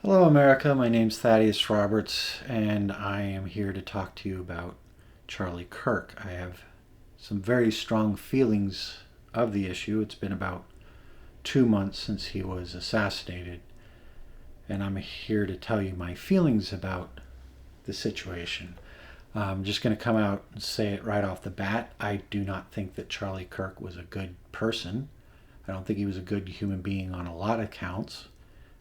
Hello, America. My name's Thaddeus Roberts, and I am here to talk to you about Charlie Kirk. I have some very strong feelings of the issue. It's been about 2 months since he was assassinated, and I'm here to tell you my feelings about the situation. I'm just going to come out and say it right off the bat. I do not think that Charlie Kirk was a good person. I don't think he was a good human being on a lot of counts,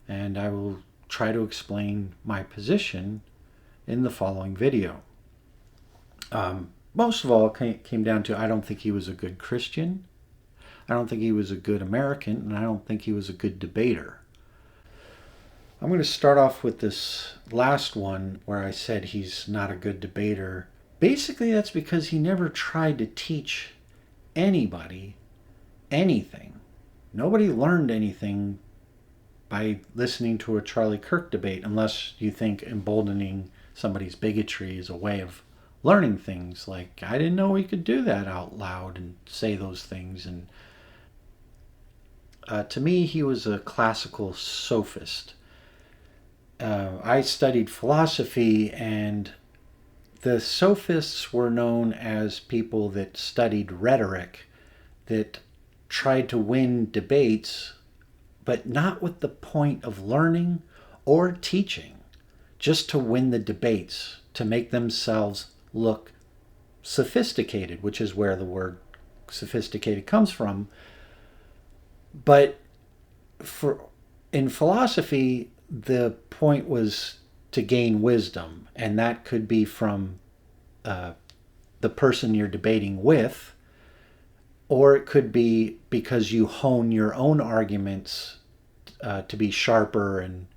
and I will try to explain my position in the following video. Most of all, it came down to I don't think he was a good Christian, I don't think he was a good American, and I don't think he was a good debater. I'm going to start off with this last one where I said he's not a good debater. Basically, that's because he never tried to teach anybody anything. Nobody learned anything by listening to a Charlie Kirk debate, unless you think emboldening somebody's bigotry is a way of learning things. Like, I didn't know we could do that out loud and say those things. And to me, he was a classical sophist. I studied philosophy, and the sophists were known as people that studied rhetoric, that tried to win debates, but not with the point of learning or teaching, just to win the debates, to make themselves look sophisticated, which is where the word sophisticated comes from. But in philosophy, the point was to gain wisdom, and that could be from the person you're debating with, or it could be because you hone your own arguments to be sharper and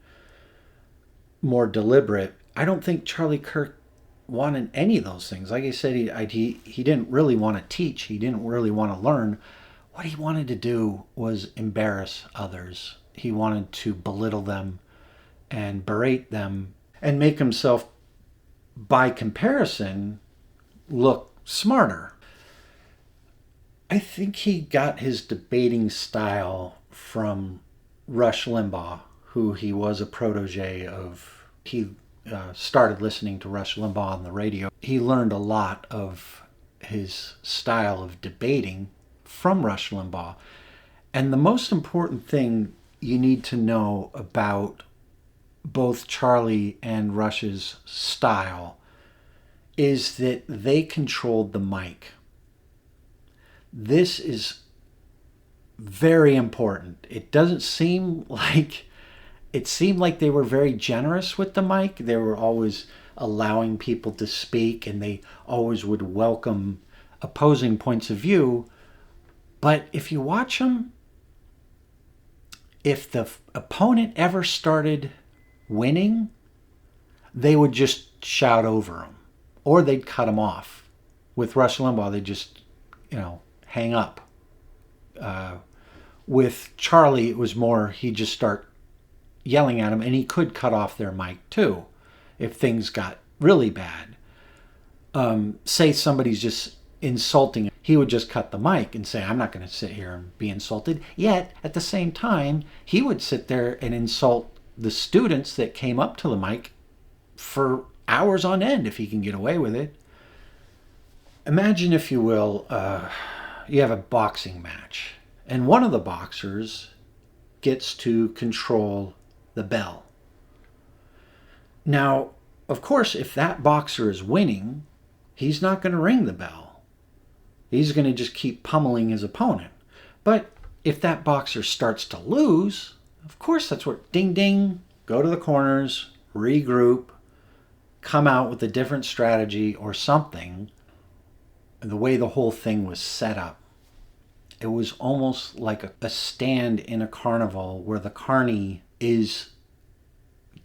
more deliberate. I don't think Charlie Kirk wanted any of those things. Like I said, he didn't really want to teach. He didn't really want to learn. What he wanted to do was embarrass others. He wanted to belittle them and berate them and make himself, by comparison, look smarter. I think he got his debating style from Rush Limbaugh, who he was a protege of. He started listening to Rush Limbaugh on the radio. He learned a lot of his style of debating from Rush Limbaugh. And the most important thing you need to know about both Charlie and Rush's style is that they controlled the mic. This is very important. It seemed like they were very generous with the mic. They were always allowing people to speak, and they always would welcome opposing points of view. But if you watch them, if the opponent ever started winning, they would just shout over him, or they'd cut him off. With Rush Limbaugh, they just, hang up. With Charlie, it was more he'd just start yelling at him, and he could cut off their mic too if things got really bad. Say somebody's just insulting him, he would just cut the mic and say, I'm not going to sit here and be insulted. Yet, at the same time, he would sit there and insult the students that came up to the mic for hours on end if he can get away with it. Imagine, if you will, you have a boxing match, and one of the boxers gets to control the bell. Now, of course, if that boxer is winning, he's not going to ring the bell. He's going to just keep pummeling his opponent. But if that boxer starts to lose, of course that's where ding ding, go to the corners, regroup, come out with a different strategy or something. The way the whole thing was set up, it was almost like a stand in a carnival where the carny is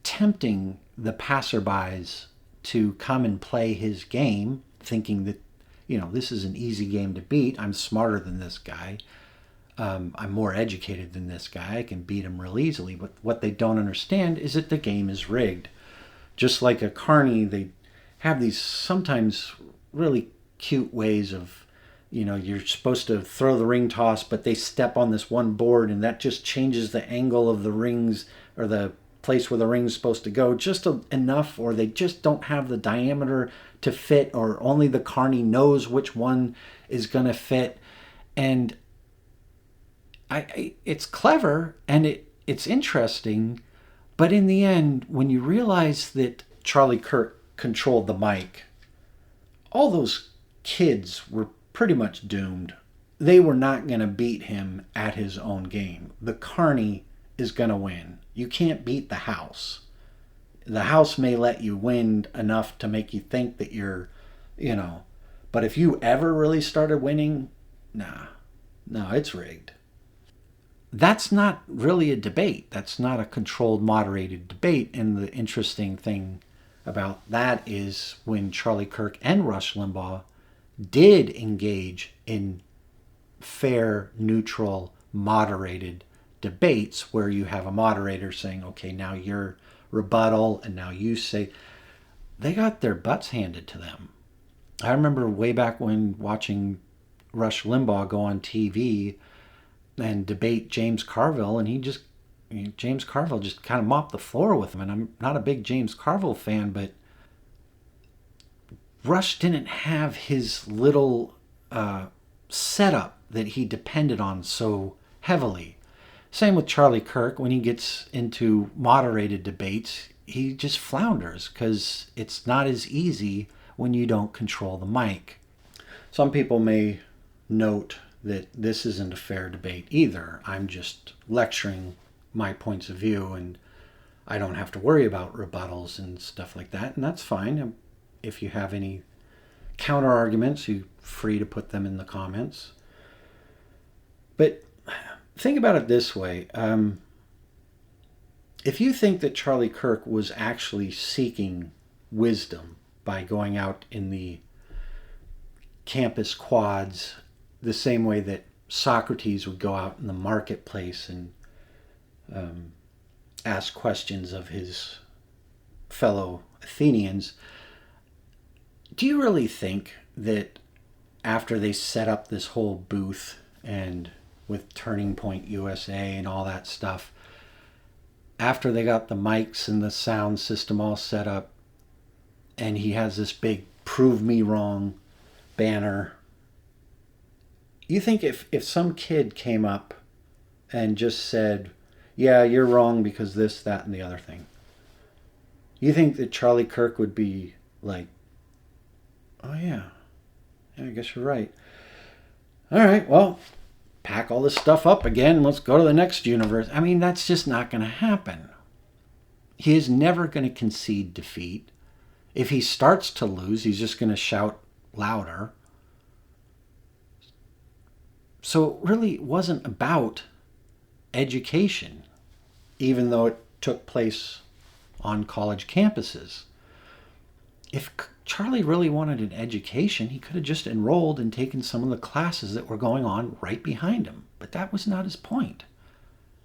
tempting the passerbys to come and play his game, thinking that, this is an easy game to beat. I'm smarter than this guy. I'm more educated than this guy. I can beat him real easily. But what they don't understand is that the game is rigged. Just like a carny, they have these sometimes really cute ways of, you're supposed to throw the ring toss, but they step on this one board, and that just changes the angle of the rings or the place where the ring's supposed to go just enough, or they just don't have the diameter to fit, or only the carny knows which one is going to fit. And it's clever and it's interesting, but in the end, when you realize that Charlie Kirk controlled the mic, all those kids were pretty much doomed. They were not going to beat him at his own game. The carny is going to win. You can't beat the house. The house may let you win enough to make you think that you're, but if you ever really started winning, no, it's rigged. That's not really a debate. That's not a controlled, moderated debate. And the interesting thing about that is when Charlie Kirk and Rush Limbaugh did engage in fair, neutral, moderated debates where you have a moderator saying, okay, now your rebuttal, and now you say, they got their butts handed to them. I remember way back when watching Rush Limbaugh go on TV and debate James Carville, and James Carville just kind of mopped the floor with him. And I'm not a big James Carville fan, but Rush didn't have his little setup that he depended on so heavily. Same with Charlie Kirk. When he gets into moderated debates, he just flounders because it's not as easy when you don't control the mic. Some people may note that this isn't a fair debate either. I'm just lecturing my points of view and I don't have to worry about rebuttals and stuff like that. And that's fine. If you have any counter arguments, you're free to put them in the comments. But think about it this way. If you think that Charlie Kirk was actually seeking wisdom by going out in the campus quads the same way that Socrates would go out in the marketplace and ask questions of his fellow Athenians, do you really think that after they set up this whole booth and with Turning Point USA and all that stuff, after they got the mics and the sound system all set up, and he has this big "Prove Me Wrong" banner, you think if some kid came up and just said, yeah, you're wrong because this, that, and the other thing, you think that Charlie Kirk would be like, oh yeah, I guess you're right. All right, well, pack all this stuff up again. Let's go to the next universe. I mean, that's just not going to happen. He is never going to concede defeat. If he starts to lose, he's just going to shout louder. So it really wasn't about education, even though it took place on college campuses. If Charlie really wanted an education, he could have just enrolled and taken some of the classes that were going on right behind him. But that was not his point.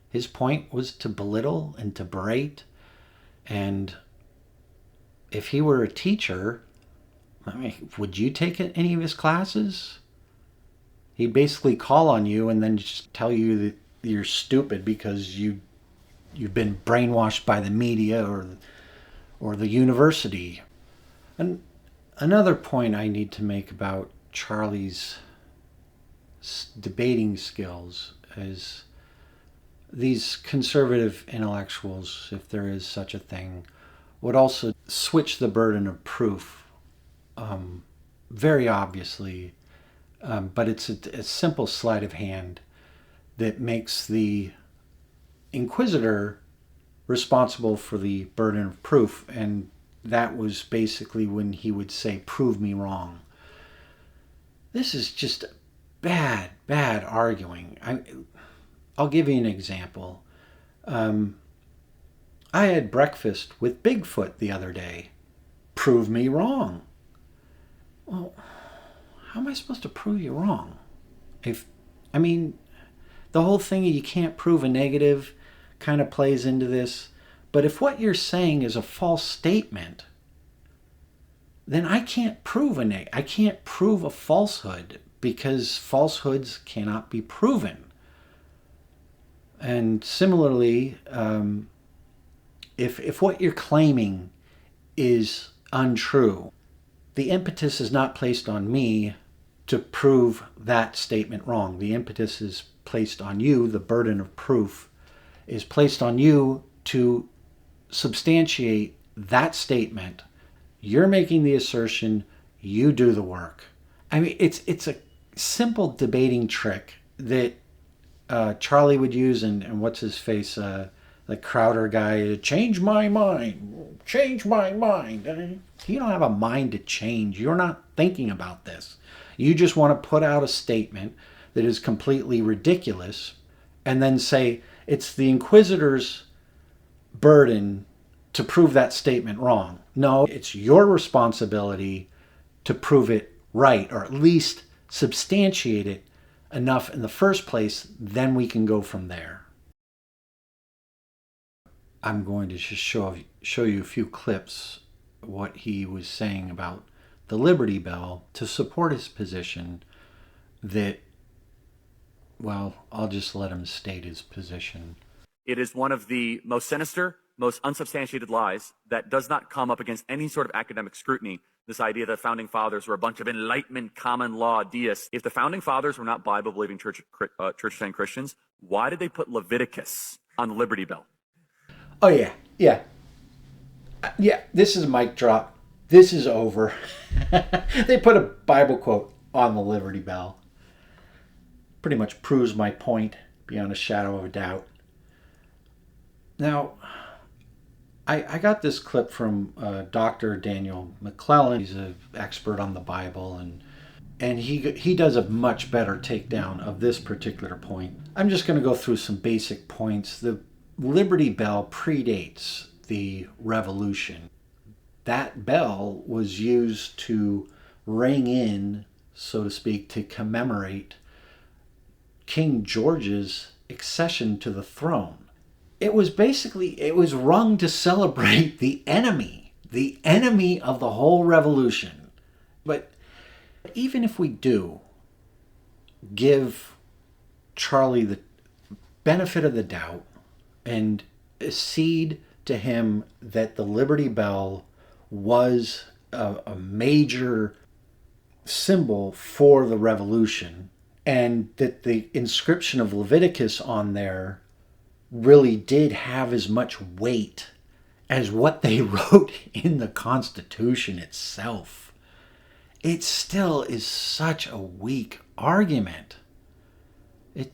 His point was to belittle and to berate. And if he were a teacher, I mean, would you take any of his classes? He'd basically call on you and then just tell you that you're stupid because you've been brainwashed by the media or the university. And another point I need to make about Charlie's debating skills is these conservative intellectuals, if there is such a thing, would also switch the burden of proof very obviously. But it's a simple sleight of hand that makes the inquisitor responsible for the burden of proof. And that was basically when he would say, prove me wrong. This is just bad arguing. I'll give you an example. I had breakfast with Bigfoot the other day. Prove me wrong. Well, how am I supposed to prove you wrong? The whole thing you can't prove a negative kind of plays into this. But if what you're saying is a false statement, then I can't prove I can't prove a falsehood because falsehoods cannot be proven. And similarly, If what you're claiming is untrue, the impetus is not placed on me to prove that statement wrong. The impetus is placed on you. The burden of proof is placed on you to substantiate that statement. You're making the assertion, you do the work. I mean, it's a simple debating trick that Charlie would use, and what's his face, the Crowder guy, change my mind, change my mind. You don't have a mind to change. You're not thinking about this. You just want to put out a statement that is completely ridiculous and then say it's the inquisitor's burden to prove that statement wrong. No, it's your responsibility to prove it right, or at least substantiate it enough in the first place. Then we can go from there. I'm going to just show you a few clips of what he was saying about the Liberty Bell to support his position that, well, I'll just let him state his position. It is one of the most sinister, most unsubstantiated lies that does not come up against any sort of academic scrutiny. This idea that founding fathers were a bunch of Enlightenment common law deists. If the founding fathers were not Bible-believing church-saying Christians, why did they put Leviticus on the Liberty Bell? Oh, yeah. This is a mic drop. This is over. They put a Bible quote on the Liberty Bell. Pretty much proves my point beyond a shadow of a doubt. Now, I got this clip from Dr. Daniel McClellan. He's an expert on the Bible, and he does a much better takedown of this particular point. I'm just going to go through some basic points. The Liberty Bell predates the Revolution. That bell was used to ring in, so to speak, to commemorate King George's accession to the throne. It was rung to celebrate the enemy of the whole revolution. But even if we do give Charlie the benefit of the doubt and cede to him that the Liberty Bell was a major symbol for the revolution, and that the inscription of Leviticus on there really did have as much weight as what they wrote in the Constitution itself, it still is such a weak argument. Do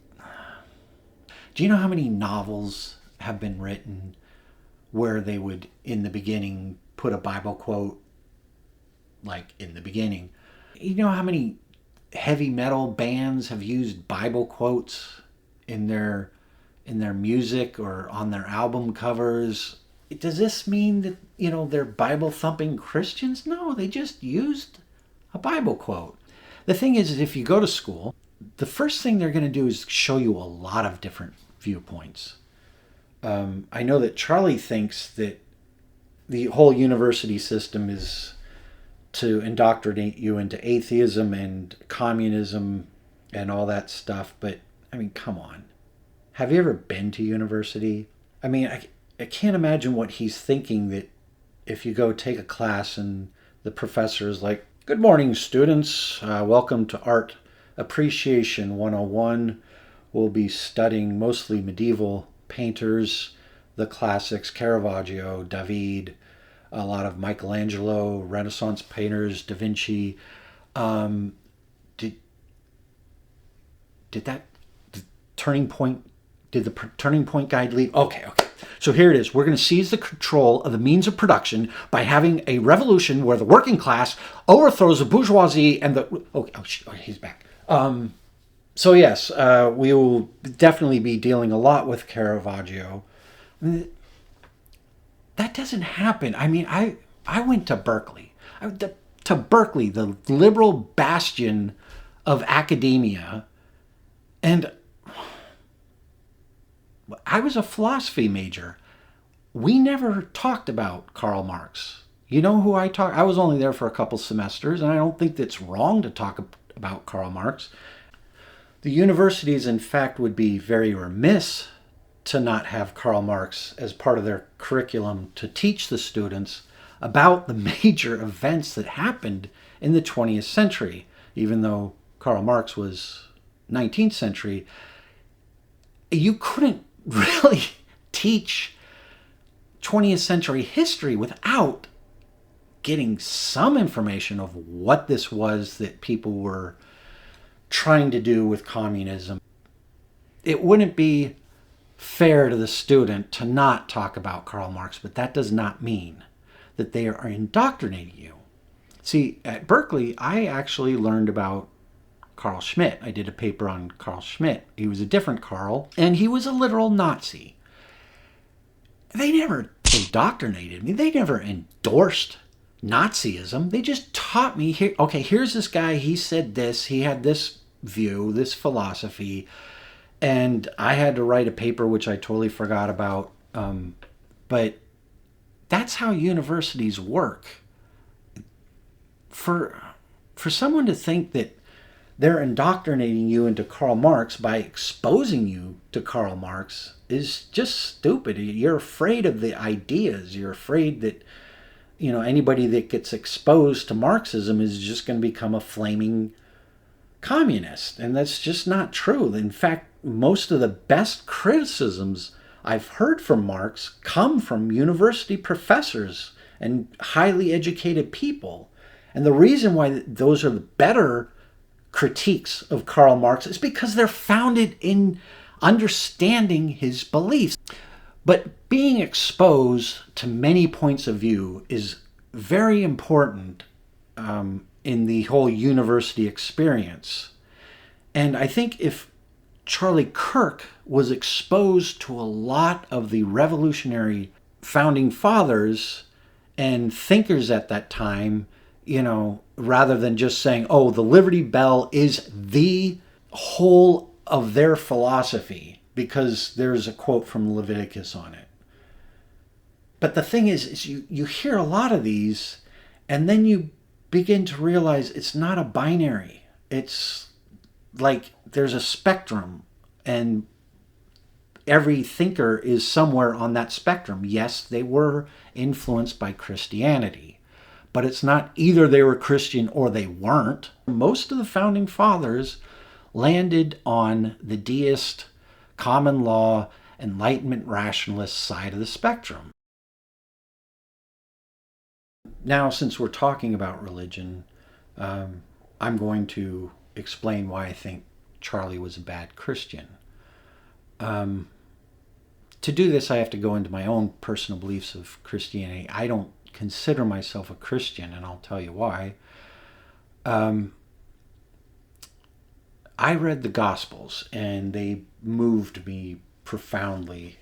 you know how many novels have been written where they would, in the beginning, put a Bible quote, like in the beginning? You know how many heavy metal bands have used Bible quotes in their music or on their album covers? Does this mean that, they're Bible-thumping Christians? No, they just used a Bible quote. The thing is if you go to school, the first thing they're going to do is show you a lot of different viewpoints. I know that Charlie thinks that the whole university system is to indoctrinate you into atheism and communism and all that stuff, but, come on. Have you ever been to university? I can't imagine what he's thinking, that if you go take a class and the professor is like, "Good morning, students. Welcome to Art Appreciation 101. We'll be studying mostly medieval painters, the classics, Caravaggio, David, a lot of Michelangelo, Renaissance painters, Da Vinci." Did the Turning Point guide leave? Okay. So here it is. We're going to seize the control of the means of production by having a revolution where the working class overthrows the bourgeoisie and the... he's back. So yes, we will definitely be dealing a lot with Caravaggio. That doesn't happen. I went to Berkeley. Berkeley, the liberal bastion of academia, and I was a philosophy major. We never talked about Karl Marx. You know who I talked? I was only there for a couple semesters, and I don't think that's wrong to talk about Karl Marx. The universities, in fact, would be very remiss to not have Karl Marx as part of their curriculum to teach the students about the major events that happened in the 20th century. Even though Karl Marx was 19th century, you couldn't really teach 20th century history without getting some information of what this was that people were trying to do with communism. It wouldn't be fair to the student to not talk about Karl Marx, but that does not mean that they are indoctrinating you. See, at Berkeley, I actually learned about Carl Schmitt. I did a paper on Carl Schmitt. He was a different Carl, and he was a literal Nazi. They never indoctrinated me. They never endorsed Nazism. They just taught me, here, okay, here's this guy, he said this, he had this view, this philosophy, and I had to write a paper which I totally forgot about. But that's how universities work. For someone to think that they're indoctrinating you into Karl Marx by exposing you to Karl Marx is just stupid. You're afraid of the ideas. You're afraid that, anybody that gets exposed to Marxism is just going to become a flaming communist. And that's just not true. In fact, most of the best criticisms I've heard from Marx come from university professors and highly educated people. And the reason why those are the better critiques of Karl Marx is because they're founded in understanding his beliefs. But being exposed to many points of view is very important in the whole university experience. And I think if Charlie Kirk was exposed to a lot of the revolutionary founding fathers and thinkers at that time, rather than just saying, oh, the Liberty Bell is the whole of their philosophy, because there's a quote from Leviticus on it. But the thing is you hear a lot of these, and then you begin to realize it's not a binary. It's like there's a spectrum, and every thinker is somewhere on that spectrum. Yes, they were influenced by Christianity, but it's not either they were Christian or they weren't. Most of the founding fathers landed on the deist, common law, Enlightenment rationalist side of the spectrum. Now, since we're talking about religion, I'm going to explain why I think Charlie was a bad Christian. To do this, I have to go into my own personal beliefs of Christianity. I don't consider myself a Christian, and I'll tell you why. I read the Gospels, and they moved me profoundly,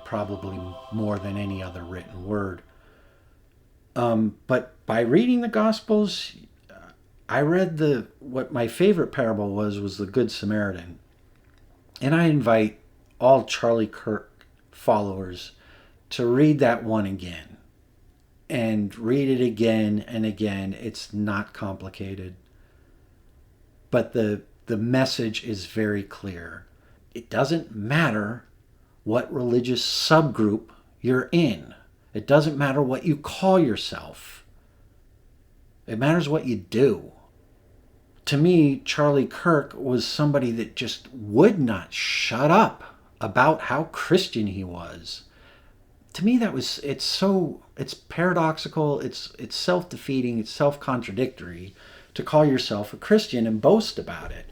probably more than any other written word. But by reading the Gospels, I read what my favorite parable was the Good Samaritan. And I invite all Charlie Kirk followers to read that one again. And read it again and again. It's not complicated. But the message is very clear. It doesn't matter what religious subgroup you're in. It doesn't matter what you call yourself. It matters what you do. To me, Charlie Kirk was somebody that just would not shut up about how Christian he was. To me, it's paradoxical, it's self-defeating, it's self-contradictory to call yourself a Christian and boast about it.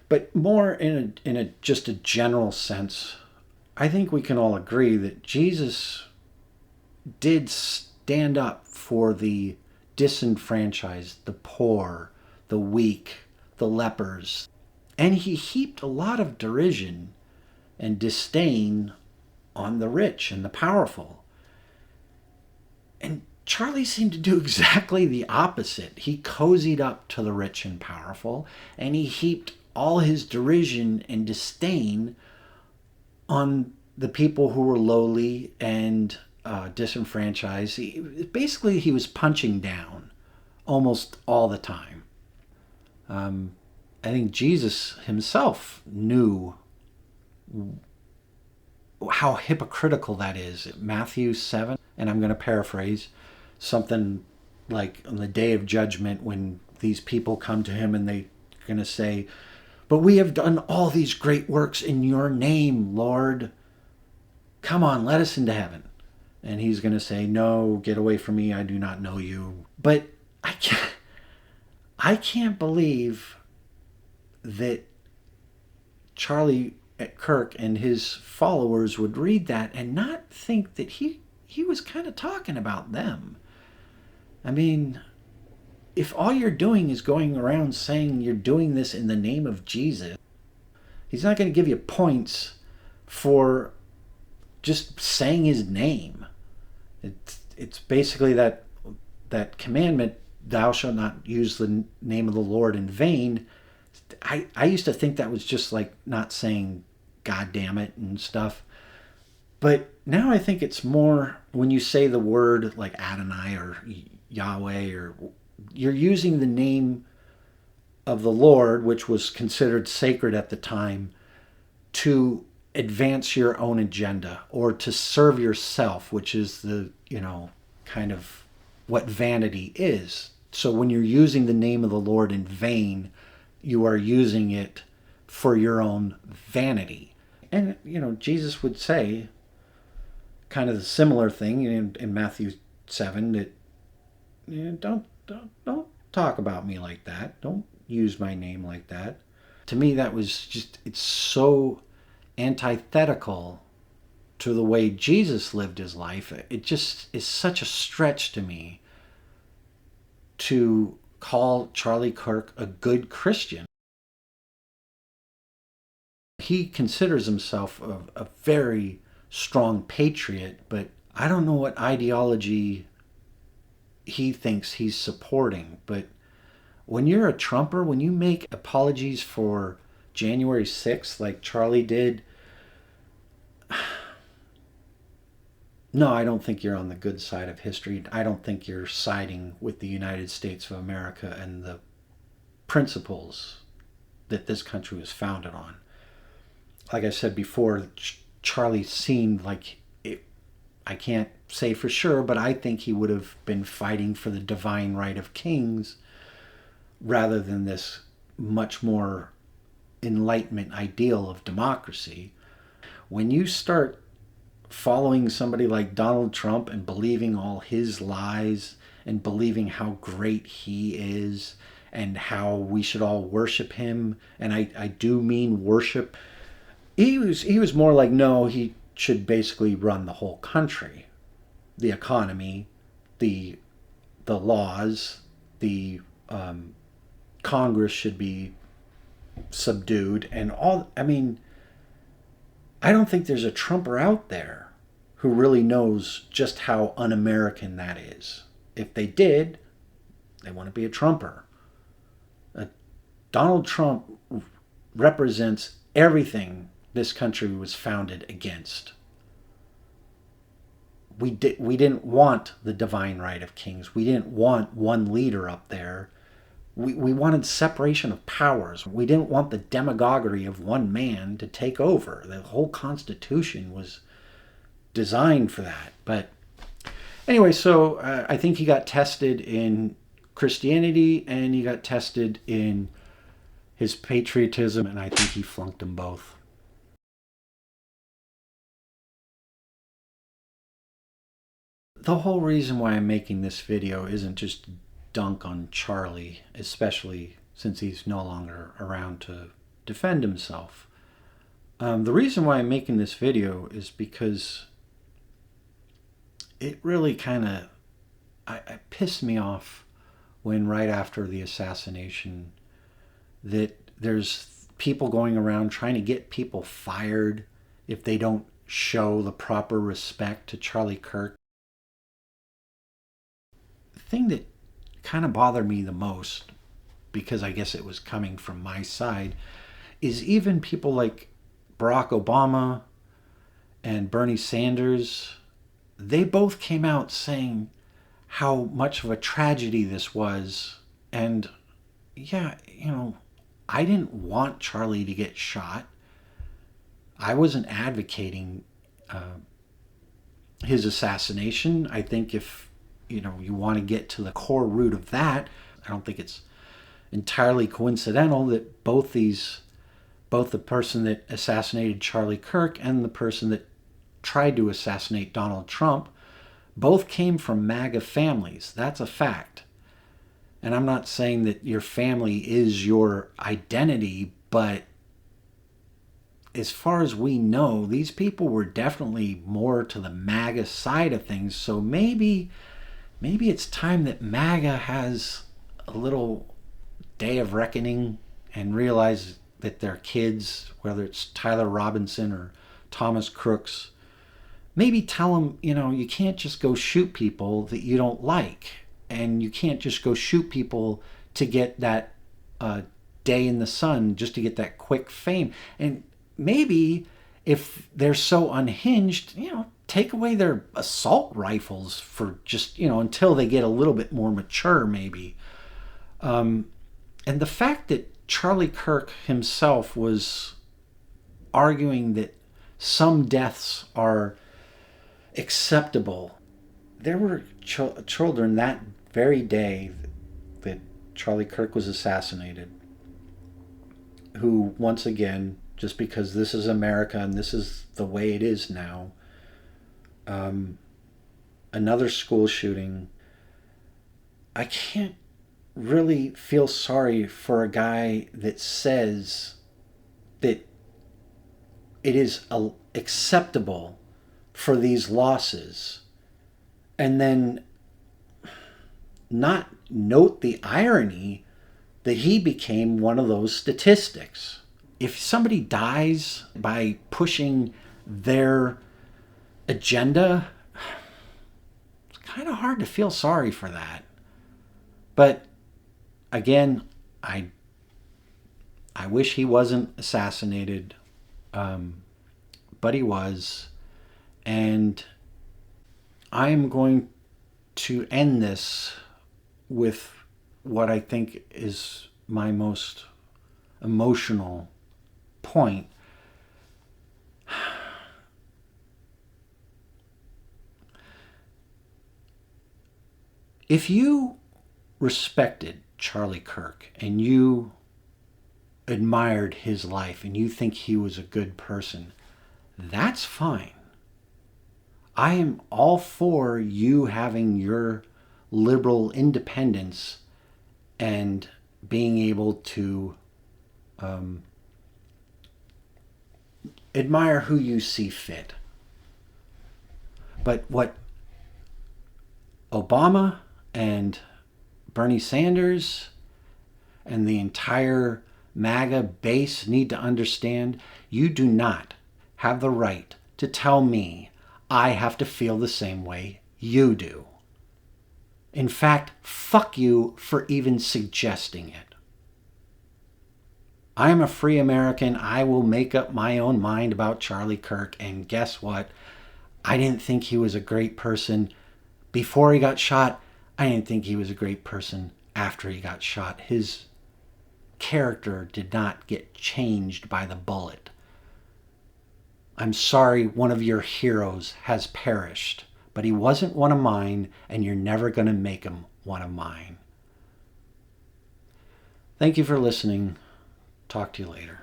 But more in a just a general sense, I think we can all agree that Jesus did stand up for the disenfranchised, the poor, the weak, the lepers. And he heaped a lot of derision and disdain on the rich and the powerful. And Charlie seemed to do exactly the opposite. He cozied up to the rich and powerful, and he heaped all his derision and disdain on the people who were lowly and disenfranchised. He was punching down almost all the time. I think Jesus himself knew how hypocritical that is. Matthew 7, and I'm going to paraphrase, something like on the day of judgment when these people come to him and they're going to say, but we have done all these great works in your name, Lord. Come on, let us into heaven. And he's going to say, no, get away from me. I do not know you. But I can't believe that Charlie Kirk and his followers would read that and not think that he was kind of talking about them. I mean, if all you're doing is going around saying you're doing this in the name of Jesus, he's not going to give you points for just saying his name. It's basically that commandment, thou shalt not use the name of the Lord in vain. I used to think that was just like not saying God damn it and stuff. But now I think it's more when you say the word like Adonai or Yahweh, or you're using the name of the Lord, which was considered sacred at the time, to advance your own agenda or to serve yourself, which is the, kind of what vanity is. So when you're using the name of the Lord in vain, you are using it for your own vanity. And, Jesus would say kind of the similar thing in Matthew 7 that, don't talk about me like that. Don't use my name like that. To me, that was just, it's so antithetical to the way Jesus lived his life. It just is such a stretch to me to call Charlie Kirk a good Christian. He considers himself a very strong patriot, but I don't know what ideology he thinks he's supporting. But when you're a Trumper, when you make apologies for January 6th like Charlie did, no, I don't think you're on the good side of history. I don't think you're siding with the United States of America and the principles that this country was founded on. Like I said before, Charlie seemed like it, I can't say for sure, but I think he would have been fighting for the divine right of kings rather than this much more Enlightenment ideal of democracy. When you start following somebody like Donald Trump and believing all his lies and believing how great he is and how we should all worship him, and I do mean worship, he was more like, no, he should basically run the whole country, the economy, the laws, the Congress should be subdued, and all. I mean, I don't think there's a Trumper out there who really knows just how un-American that is. If they did, they want to be a Trumper. Donald Trump represents everything this country was founded against. We didn't want the divine right of kings. We didn't want one leader up there. We wanted separation of powers. We didn't want the demagoguery of one man to take over. The whole Constitution was designed for that. But anyway, so I think he got tested in Christianity and he got tested in his patriotism, and I think he flunked them both. The whole reason why I'm making this video isn't just dunk on Charlie, especially since he's no longer around to defend himself. The reason why I'm making this video is because it really kind of I pissed me off when right after the assassination that there's people going around trying to get people fired if they don't show the proper respect to Charlie Kirk. The thing that kind of bothered me the most, because I guess it was coming from my side, is even people like Barack Obama and Bernie Sanders, they both came out saying how much of a tragedy this was. And yeah, I didn't want Charlie to get shot. I wasn't advocating his assassination. I think if you want to get to the core root of that, I don't think it's entirely coincidental that both the person that assassinated Charlie Kirk and the person that tried to assassinate Donald Trump both came from MAGA families. That's a fact. And I'm not saying that your family is your identity, but as far as we know, these people were definitely more to the MAGA side of things. So maybe it's time that MAGA has a little day of reckoning and realize that their kids, whether it's Tyler Robinson or Thomas Crooks, maybe tell them, you can't just go shoot people that you don't like. And you can't just go shoot people to get that day in the sun, just to get that quick fame. And maybe if they're so unhinged, take away their assault rifles for just, until they get a little bit more mature, maybe. And the fact that Charlie Kirk himself was arguing that some deaths are acceptable. There were children that very day that Charlie Kirk was assassinated who, once again, just because this is America and this is the way it is now, another school shooting, I can't really feel sorry for a guy that says that it is acceptable for these losses and then not note the irony that he became one of those statistics. If somebody dies by pushing their agenda, it's kind of hard to feel sorry for that. But again, I wish he wasn't assassinated, but he was. And I'm going to end this with what I think is my most emotional point. If you respected Charlie Kirk and you admired his life and you think he was a good person, that's fine. I am all for you having your liberal independence and being able to admire who you see fit. But what Obama and Bernie Sanders and the entire MAGA base need to understand, you do not have the right to tell me I have to feel the same way you do. In fact, fuck you for even suggesting it. I am a free American. I will make up my own mind about Charlie Kirk. And guess what? I didn't think he was a great person before he got shot. I didn't think he was a great person after he got shot. His character did not get changed by the bullet. I'm sorry one of your heroes has perished, but he wasn't one of mine, and you're never going to make him one of mine. Thank you for listening. Talk to you later.